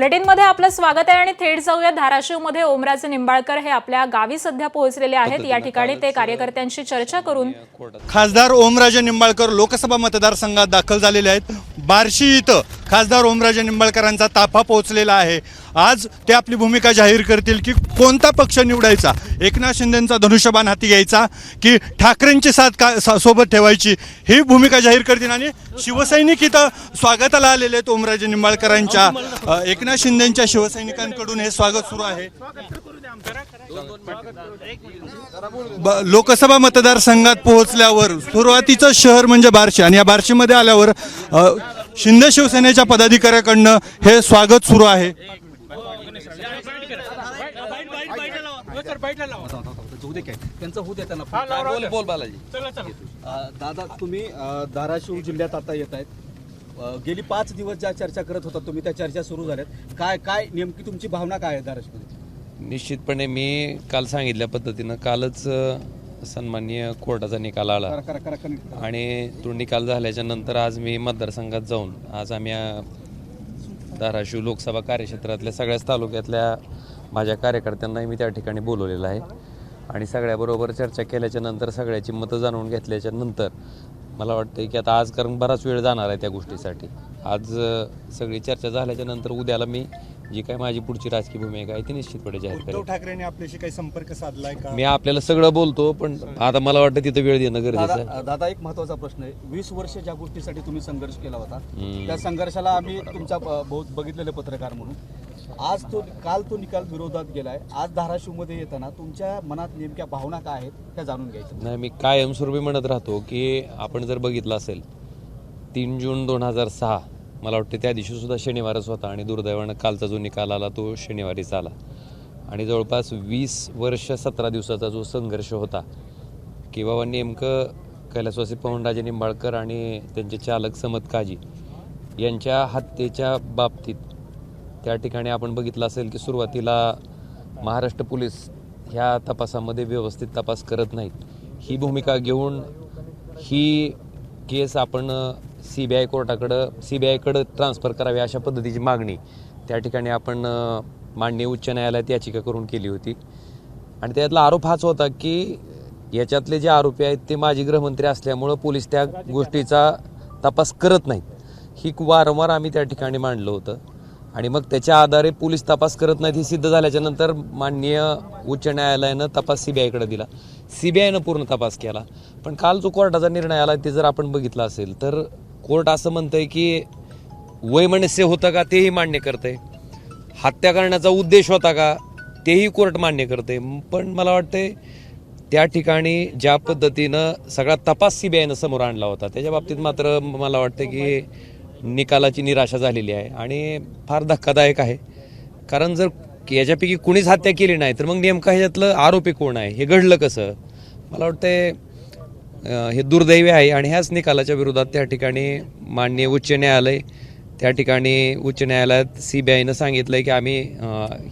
बुलेटिनमध्ये आपलं स्वागत आहे आणि थेट जाऊया धाराशिवमध्ये ओमराजे निंबाळकर हे आपल्या गावी सध्या पोहोचलेले आहेत। या ठिकाणी ते कार्यकर्त्यांशी चर्चा करून खासदार ओमराजे निंबाळकर लोकसभा मतदारसंघात दाखल झालेले आहेत। बार्शी इथं खासदार ओमराजे निंबाळकरांचा ताफा पोहोचलेला आहे। आज ते आपली भूमिका जाहीर करतील की कोणता पक्ष निवडायचा, एकनाथ शिंदेंचा धनुष्यबाण हाती घ्यायचा की ठाकरेंची साथ सोबत ठेवायची, ही भूमिका जाहीर करतील। आणि शिवसैनिक इथं स्वागताला आलेले आहेत ओमराजे निंबाळकरांच्या। एकनाथ शिंदेंच्या शिवसैनिकांकडून हे स्वागत सुरू आहे। लोकसभा मतदारसंघात पोहोचल्यावर सुरुवातीचं शहर म्हणजे बार्शी आणि या बार्शीमध्ये आल्यावर शिंदे शिवसेनेच्या पदाधिकाऱ्याकडनं हे स्वागत सुरू आहे। दादा, तुम्ही धाराशिव जिल्ह्यात आता येत आहेत। गेली 5 दिवस ज्या चर्चा करत होता तुम्ही, त्या चर्चा सुरू झाल्यात। काय नेमकी तुमची भावना काय आहे धाराशिवमध्ये? निश्चितपणे मी काल सांगितल्या पद्धतीनं कालच सन्माननीय कोर्टाचा निकाल आला आणि तो निकाल झाल्याच्या नंतर आज मी मतदारसंघात जाऊन आज आम्ही धाराशिव लोकसभा कार्यक्षेत्रातल्या सगळ्याच तालुक्यातल्या माझ्या कार्यकर्त्यांनाही मी त्या ठिकाणी बोलवलेलं आहे आणि सगळ्याबरोबर चर्चा केल्याच्या नंतर सगळ्याची मतं जाणून घेतल्याच्या नंतर मला वाटतं की आता आज कारण बराच वेळ जाणार आहे त्या गोष्टीसाठी। आज सगळी चर्चा झाल्याच्या नंतर उद्याला मी जी काय माझी पुढची राजकीय भूमिका आहे ती निश्चितपणे जाहीर करेन। उद्धव ठाकरेंनी आपल्याशी काही संपर्क साधलाय का? मी आपल्याला सगळं बोलतो, पण आता मला वाटतं तिथं वेळ देणं गरजेचं आहे। दादा, एक महत्त्वाचा प्रश्न आहे। 20 वर्ष ज्या गोष्टीसाठी तुम्ही संघर्ष केला होता, त्या संघर्षाला आम्ही तुमचा बहुत बघितलेले पत्रकार म्हणून, आज काल तो निकाल विरोधात गेलाय। आज धाराशिवमध्ये येताना तुमच्या मनात नेमक्या भावना काय आहेत त्या जाणून घ्यायचं। नाही, मी कायमस्वरूपी म्हणत राहतो की आपण जर बघितलं असेल 3 जून 2006 मला वाटतं त्या दिवशी सुद्धा शनिवारच होता आणि दुर्दैवानं कालचा जो निकाल आला तो शनिवारीच आला आणि जवळपास 20 वर्ष 17 दिवसाचा जो संघर्ष होता की बाबा नेमकं कैलासवासी पवनराजे निंबाळकर आणि त्यांचे चालक समत काजी यांच्या हत्येच्या बाबतीत त्या ठिकाणी आपण बघितलं असेल की सुरुवातीला महाराष्ट्र पोलीस ह्या तपासामध्ये व्यवस्थित तपास करत नाहीत, ही भूमिका घेऊन ही केस आपण सीबीआयकडं ट्रान्सफर करावी अशा पद्धतीची मागणी त्या ठिकाणी आपण माननीय उच्च न्यायालयात याचिका करून केली होती आणि त्यातला आरोप हाच होता की याच्यातले जे आरोपी आहेत ते माजी गृहमंत्री असल्यामुळं पोलीस त्या गोष्टीचा तपास करत नाहीत, ही वारंवार आम्ही त्या ठिकाणी मांडलं होतं आणि मग त्याच्या आधारे पोलीस तपास करत नाहीत हे सिद्ध झाल्याच्या नंतर माननीय उच्च न्यायालयानं तपास सीबीआयकडे दिला, सीबीआयनं पूर्ण तपास केला। पण काल जो कोर्टाचा निर्णय आला ते जर आपण बघितलं असेल तर कोर्ट असं म्हणतंय की वैमनस्य होतं का तेही मान्य करतंय, हत्या करण्याचा उद्देश होता का तेही कोर्ट मान्य करते। पण मला वाटतंय त्या ठिकाणी ज्या पद्धतीनं सगळा तपास सीबीआयनं समोर आणला होता त्याच्या बाबतीत मात्र मला वाटतं की निकालाची निराशा झालेली आहे आणि फार धक्कादायक आहे। कारण जर याच्यापैकी कुणीच हत्या केली नाही तर मग नेमका ह्याच्यातलं आरोपी कोण आहे, हे घडलं कसं? मला वाटतंय हे दुर्दैवी आहे आणि ह्याच निकालाच्या विरोधात त्या ठिकाणी माननीय उच्च न्यायालय त्या ठिकाणी उच्च न्यायालयात सीबीआयनं सांगितलंय की आम्ही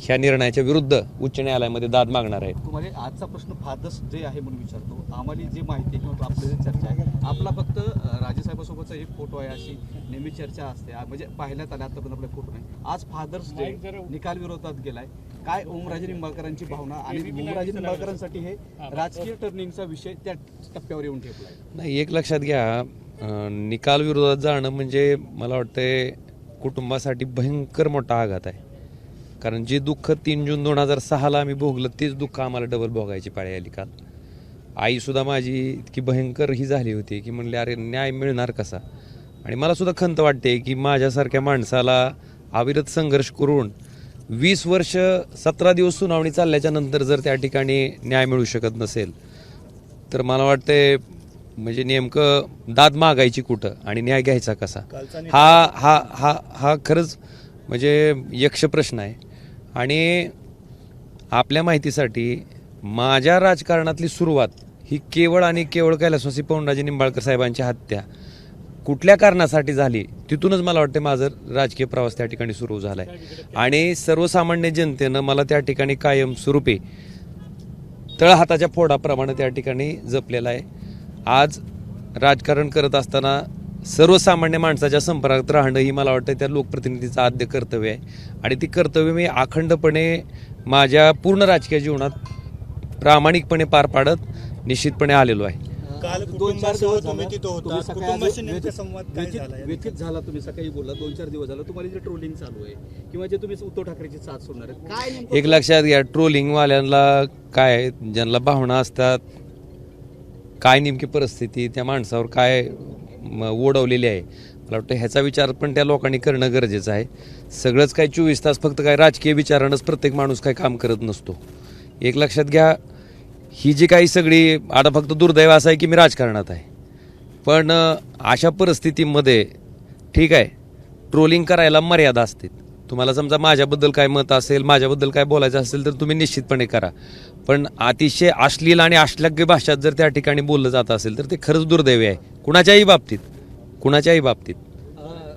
ह्या निर्णयाच्या विरुद्ध उच्च न्यायालयामध्ये दाद मागणार आहे। तुम्हाला आजचा प्रश्न फादर्स डे आहे म्हणून विचारतो। आम्हाला जी माहिती आहे किंवा आपली जी चर्चा आहे, आपला फक्त राजेसाहेबांसोबतचा एक फोटो आहे अशी नेहमी चर्चा असते, म्हणजे पाहण्यात आल्या आता पण आपला फोटो नाही। आज फादर्स डे निकाल विरोधात गेलाय, काय ओमराजे निंबाळकरांची भावना आणि ओमराजे निंबाळकरांसाठी हे राजकीय टर्निंगचा विषय त्या टप्प्यावर येऊन ठेपलाय? नाही, एक लक्षात घ्या, निकाल विरोधात जाणं म्हणजे मला वाटतंय कुटुंबासाठी भयंकर मोठा आघात आहे। कारण जे दुःख 3 जून 2006ला आम्ही भोगलं तेच दुःख आम्हाला डबल भोगायची पाळी आली काल। आईसुद्धा माझी इतकी भयंकर ही झाली होती की म्हणले अरे न्याय मिळणार कसा? आणि मला सुद्धा खंत वाटते की माझ्यासारख्या माणसाला अविरत संघर्ष करून 20 वर्ष 17 दिवस सुनावणी चालल्याच्या नंतर जर त्या ठिकाणी न्याय मिळू शकत नसेल तर मला वाटतंय म्हणजे नेमकं दाद मागायची कुठं आणि न्याय घ्यायचा कसा? हा खरंच म्हणजे यक्ष प्रश्न आहे। आणि आपल्या माहितीसाठी माझ्या राजकारणातली सुरुवात ही केवळ आणि केवळ कैलासवासी पवनराजे निंबाळकर साहेबांची हत्या कुठल्या कारणासाठी झाली तिथूनच मला वाटतं माझं राजकीय प्रवास त्या ठिकाणी सुरू झालाय आणि सर्वसामान्य जनतेनं मला त्या ठिकाणी कायमस्वरूपी तळहाताच्या फोडाप्रमाणे त्या ठिकाणी जपलेला आहे। आज राजकारण करत असताना सर्वसामान्य माणसाच्या संपर्कात राहणं ही मला वाटतं त्या लोकप्रतिनिधीचं आद्य कर्तव्य आहे आणि ती कर्तव्य मी अखंडपणे माझ्या पूर्ण राजकीय जीवनात प्रामाणिकपणे पार पाडत निश्चितपणे आलेलो आहे. काल 2-4 दिवस तुम्ही तिथं होता, कुटुंबाशी नेमका संवाद काय झाला? व्यथित झाला तुम्ही सकाळी बोलला 2-4 दिवस झालं तुम्हाला जे ट्रोलिंग चालू आहे किंवा जे तुम्ही उद्धव ठाकरेची साथ सोडणार आहे काय नेमकं एक लक्षात घ्या, ट्रोलिंगवाल्यांना काय, ज्यांना भावना असतात, काय नेमकी परिस्थिती त्या माणसावर काय ओढवलेली आहे, मला वाटतं ह्याचा विचार पण त्या लोकांनी करणं गरजेचं आहे. सगळंच काय 24 तास फक्त काय राजकीय विचारानंच प्रत्येक माणूस काय काम करत नसतो. एक लक्षात घ्या, ही जी काही सगळी आता फक्त दुर्दैव असं आहे की मी राजकारणात आहे, पण अशा परिस्थितीमध्ये ठीक आहे ट्रोलिंग करायला मर्यादा असते. तुम्हाला समजा माझ्याबद्दल काय मत असेल, माझ्याबद्दल काय बोलायचं असेल तर तुम्ही निश्चितपणे करा, पण अतिशय अश्लील आणि अश्लाघ्य भाषात जर त्या ठिकाणी बोललं जात असेल तर ते खरंच दुर्दैवी आहे. कुणाच्याही बाबतीत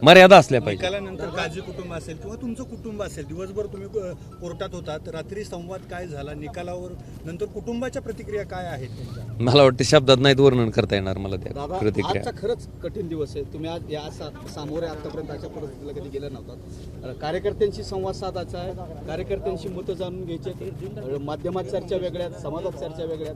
मर्यादा असल्या पाहिजे. निकालानंतर काजी कुटुंब असेल किंवा तुमचं कुटुंब असेल, दिवसभर तुम्ही कोर्टात होतात, रात्री संवाद काय झाला निकालावर, नंतर कुटुंबाच्या प्रतिक्रिया काय आहेत तुमच्या? मला वाटतं शब्दात नाहीत वर्णन करता येणार मला त्या दादा प्रतिक्रिया. आजचा खरंच कठीण दिवस आहे. तुम्ही आज या सामोरे आतापर्यंत अशा परिस्थितीला कधी गेला नव्हता. कार्यकर्त्यांशी संवाद साधायचा आहे, कार्यकर्त्यांशी मतं जाणून घ्यायचे, माध्यमात चर्चा वेगळ्यात, समाजात चर्चा वेगळ्यात.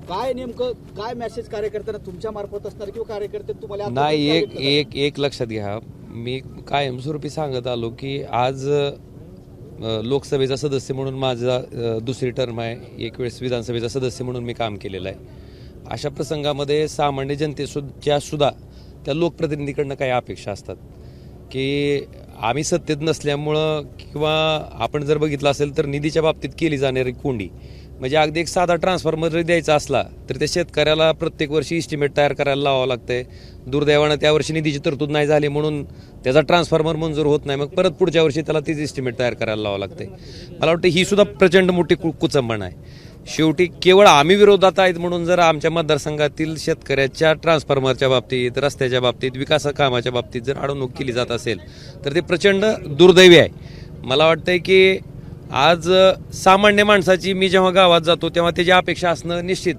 काय नेमकं काय मेसेज कार्यकर्त्यांना तुमच्या मार्फत असणार किंवा कार्यकर्ते तुम्हाला नाही, एक लक्षात घ्या, मी कायमस्वरूपी सांगत आलो की आज लोकसभेचा सदस्य म्हणून माझा दुसरी टर्म आहे, एक वेळेस विधानसभेचा सदस्य म्हणून मी काम केलेलं आहे. अशा प्रसंगामध्ये सामान्य जनतेच्या सुद्धा त्या लोकप्रतिनिधीकडनं काही अपेक्षा असतात की आम्ही सत्तेत नसल्यामुळं किंवा आपण जर बघितलं असेल तर निधीच्या बाबतीत केली जाणारी कोंडी म्हणजे अगदी एक साधा ट्रान्सफॉर्मर जरी द्यायचा असला तर त्या शेतकऱ्याला प्रत्येक वर्षी इस्टिमेट तयार करायला लावावं लागतंय. दुर्दैवानं त्या वर्षी निधीची तरतूद नाही झाली म्हणून त्याचा ट्रान्सफॉर्मर मंजूर होत नाही, मग परत पुढच्या वर्षी त्याला तीच इस्टिमेट तयार करायला लावावं लागतंय. मला वाटतं ही सुद्धा प्रचंड मोठी कुचंबण आहे. शेवटी केवळ आम्ही विरोधात आहेत म्हणून जर आमच्या मतदारसंघातील शेतकऱ्याच्या ट्रान्सफॉर्मरच्या बाबतीत, रस्त्याच्या बाबतीत, विकास कामाच्या बाबतीत जर अडवणूक केली जात असेल तर ते प्रचंड दुर्दैवी आहे. मला वाटतंय की आज सामान्य माणसाची, मी जेव्हा गावात जातो तेव्हा त्याची अपेक्षा असणं निश्चित,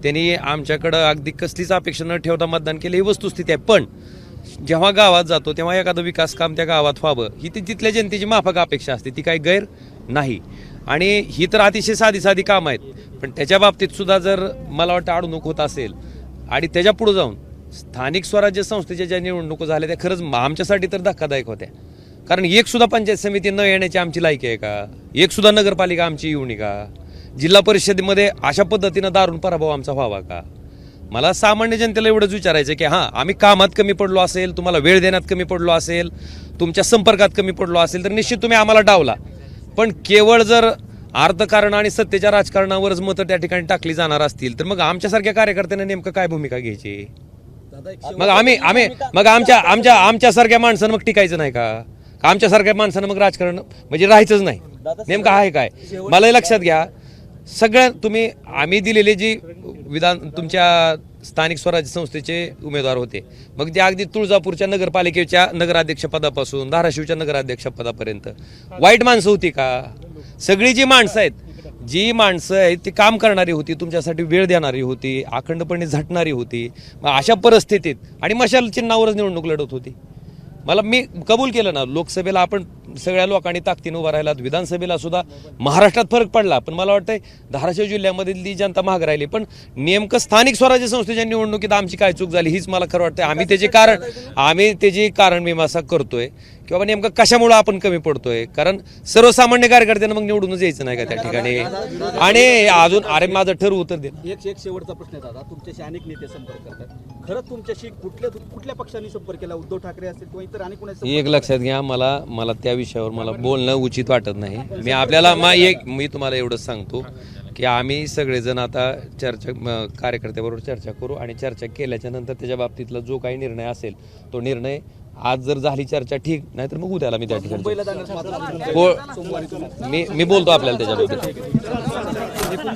त्यांनी आमच्याकडं अगदी कसलीच अपेक्षा न ठेवता मतदान केलं ही वस्तुस्थिती आहे. पण जेव्हा गावात जातो तेव्हा एखादं विकास काम त्या गावात व्हावं ही तिथल्या जनतेची माफक अपेक्षा असते, ती काही गैर नाही. आणि ही तर अतिशय साधी कामं आहेत, पण त्याच्या बाबतीत सुद्धा जर मला वाटतं अडवणूक होत असेल आणि त्याच्या पुढे जाऊन स्थानिक स्वराज्य संस्थेच्या ज्या निवडणुका झाल्या त्या खरंच आमच्यासाठी तर धक्कादायक होत्या. कारण एक सुद्धा पंचायत समिती न येण्याची आमची लायकी आहे का? एक सुद्धा नगरपालिका आमची येऊ नये का? जिल्हा परिषदेमध्ये अशा पद्धतीनं दारुण पराभव आमचा व्हावा का? मला सामान्य जनतेला एवढंच विचारायचं की हां, आम्ही कामात कमी पडलो असेल, तुम्हाला वेळ देण्यात कमी पडलो असेल, तुमच्या संपर्कात कमी पडलो असेल तर निश्चित तुम्ही आम्हाला डावला. पण केवळ जर अर्थकारण आणि सत्तेच्या राजकारणावरच मतं त्या ठिकाणी टाकली जाणार असतील तर मग आमच्यासारख्या कार्यकर्त्यांना नेमकं काय भूमिका घ्यायची? मग मग आमच्यासारख्या माणसानं मग टिकायचं नाही का? आमच्यासारख्या माणसानं मग राजकारण म्हणजे राहायचंच नाही? नेमकं आहे काय? मला लक्षात घ्या, सगळ्या तुम्ही आम्ही दिलेले जी तुमच्या स्थानिक स्वराज्य संस्थेचे उमेदवार होते, मग ते अगदी तुळजापूरच्या नगरपालिकेच्या नगराध्यक्षपदापासून धाराशिवच्या नगराध्यक्षपदापर्यंत वाईट माणसं होती का? सगळी जी माणसं आहेत ती काम करणारी होती, तुमच्यासाठी वेळ देणारी होती, अखंडपणे झटणारी होती. मग अशा परिस्थितीत आणि मशाल चिन्हावरच निवडणूक लढत होती. मी कबूल केलं ना, लोकसभेला आपण सगळ्या लोकांनी ताकदीनं उभा राहिलात, विधानसभेला सुद्धा महाराष्ट्रात फरक पडला, पण मला वाटतंय धाराशिव जिल्ह्यामधली जनता महाग राहिली. पण नेमकं स्थानिक स्वराज्य संस्थेच्या निवडणुकीत आमची काय चूक झाली हीच मला खरं वाटतंय. आम्ही त्याची कारण मीमांसा करतोय किंवा नेमकं कशामुळे आपण कमी पडतोय. कारण सर्वसामान्य कार्यकर्त्यांना मग निवडूनच यायचं नाही का त्या ठिकाणी? आणि अजून माझं ठरवू उत्तर दे. एक शेवटचा प्रश्न आहे दादा, तुमच्याशी अनेक नेते संपर्क करतात, खरंच तुमच्याशी कुठल्या पक्षांनी संपर्क केला? उद्धव ठाकरे असतील किंवा इतर आणि कोणाचा? एक लक्षात घ्या, मला त्या विषयावर मला बोलणं उचित वाटत नाही. मी तुम्हाला एवढंच सांगतो की आम्ही सगळेजण आता कार्यकर्त्याबरोबर चर्चा करू आणि चर्चा केल्याच्या नंतर त्याच्या बाबतीतला जो काही निर्णय असेल तो निर्णय, आज जर झाली चर्चा ठीक, नाहीतर मग उद्याला मी त्या ठिकाणी मी बोलतो आपल्याला त्याच्याबद्दल.